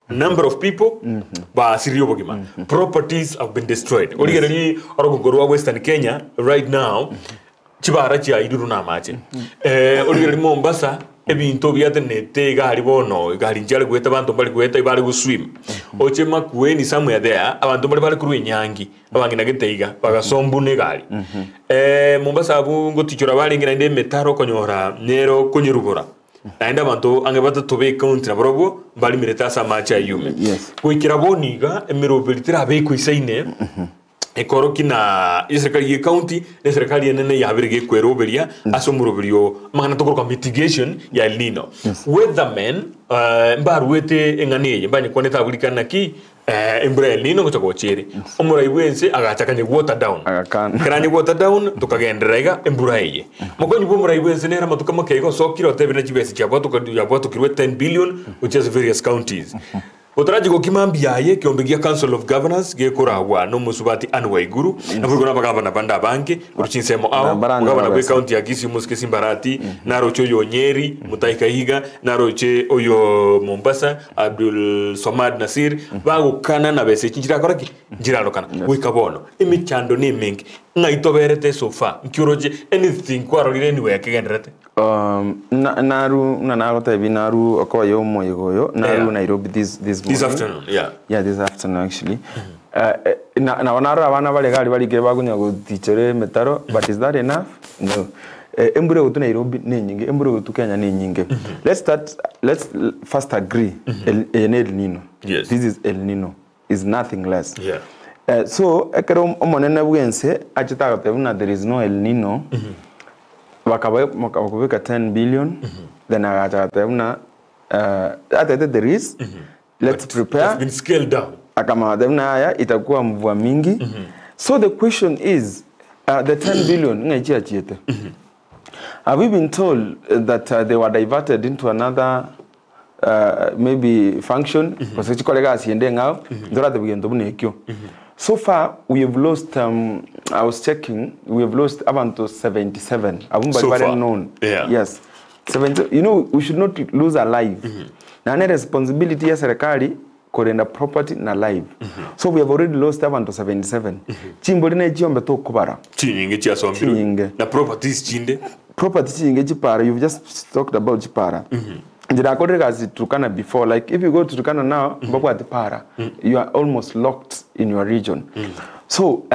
number of people ba sirio bogima properties have been destroyed origereri orogorwa Western Kenya right now chibara chia iduru na mache origereri Mombasa ebinto byatenete gari bono gari njale gweta bantu bali gweta ibali go swim ochema kueni somewhere there abantu bali kuri nyangi abangina geteiga bagasombune gari Mombasa abu ngotichora bali ngina inde metaro konyora nero konyerugora naenda bantu angebata tobe county nabrogo bali mireta samacha yume kuikira boniga emirobelitira abeko isaine ekoroki na serikali ya county na serikali nene ya birige kweroberia asomuroberio magana tokoro mitigation ya El Nino weathermen mbaruete engane mbanye koneta bulikana ki embura El Nino ngochako chere omurai wense agachakanye water down karani water down tukagenderega embura eye mokonyi bo murai wense nera matuka makego sokiro tebena chibese chabo tukirwe 10 billion which is various counties Otaraji go kimambi yaye kiombegia Council of Governors gekorawa no musubati Anwaiguru na burgona bagabana banda banke uruchinsemo awo bagabana kwe county ya Kisii muskesi mbarati naro choyo Nyeri Mutaikahiga naro che oyo Mombasa Abdul Somad Nasir bago kana na bese chinjira koraki njira lokana wikabono imichando ni mingi ngaitoberete sofa nkiroje anything kwarorire ni we kegenderete naru tabi naru okoyo moyogoyo naru Nairobi this afternoon this afternoon actually na wanaru abana bale gali bali ke bagunya go tichere metaro but is that enough no embure go to Nairobi ni nyinge embure go to Kenya ni nyinge let's first agree El Nino this is El Nino is nothing less so ekero omonene bwense achitaka tebuna there is no El Nino wakabeka 10 billion then agacha tebuna there is let's prepare it's been scaled down akama tebuna haya itakuwa mvua mingi so the question is the 10 billion ngaichia chiete have we been told that they were diverted into another maybe function because chikoleka asiende ngao ndora tebugendo bunekyo so far we have lost I was checking we have lost about 77 so far known yes 70 you know we should not lose a life na responsibility ya serikali kurenda property na life so we have already lost about 77 chimbo lina chiombe to kubara chinyinge chia sombiro na properties chinde property chinge chipara you've just talked about chipara Njira kodega Turkana before, like if you go to Turkana now, you are almost locked in your region. So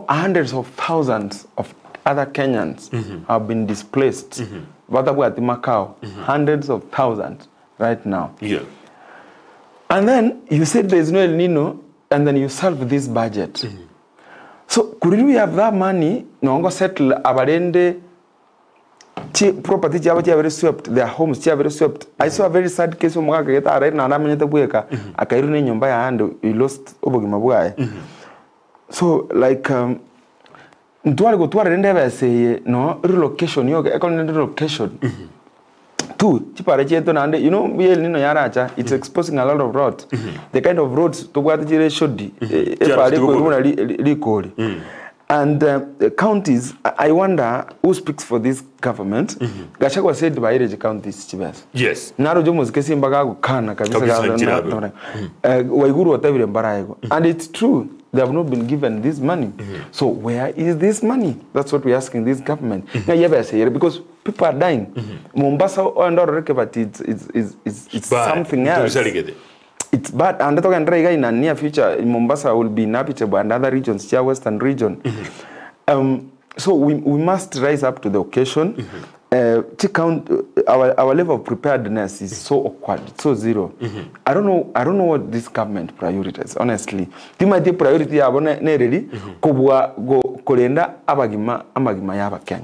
hundreds of thousands of other Kenyans have been displaced. Macau, hundreds of thousands right now. And then you said there is no El Nino, and then you solve this budget. So could we have that money? No, settle abarende. Property very swept, their homes very swept. I saw a very sad case of Mwageta right now. Akairune nyumba ya hando, we lost Obogimabuai. So like Ntuari go to a say no relocation, you relocation. Two, Chiparecheton, you know, we Nino Yaracha, it's exposing a lot of roads. The kind of roads to what the should be. And counties, I wonder who speaks for this government. Gachagua said by the counties, Chibas. Yes. Narojumos Kesimbaga Kana, Waiguru, whatever Barago. And it's true, they have not been given this money. So where is this money? That's what we're asking this government. Because people are dying. Mombasa and but it's something else. It's bad, and in the near future, Mombasa will be inhabitable and other regions, Western region. So we must rise up to the occasion. Our level of preparedness is so awkward, it's so zero. I don't know what this government prioritizes, honestly. The priority abone neredi kubwa go kolenda abagima yaba Kenya.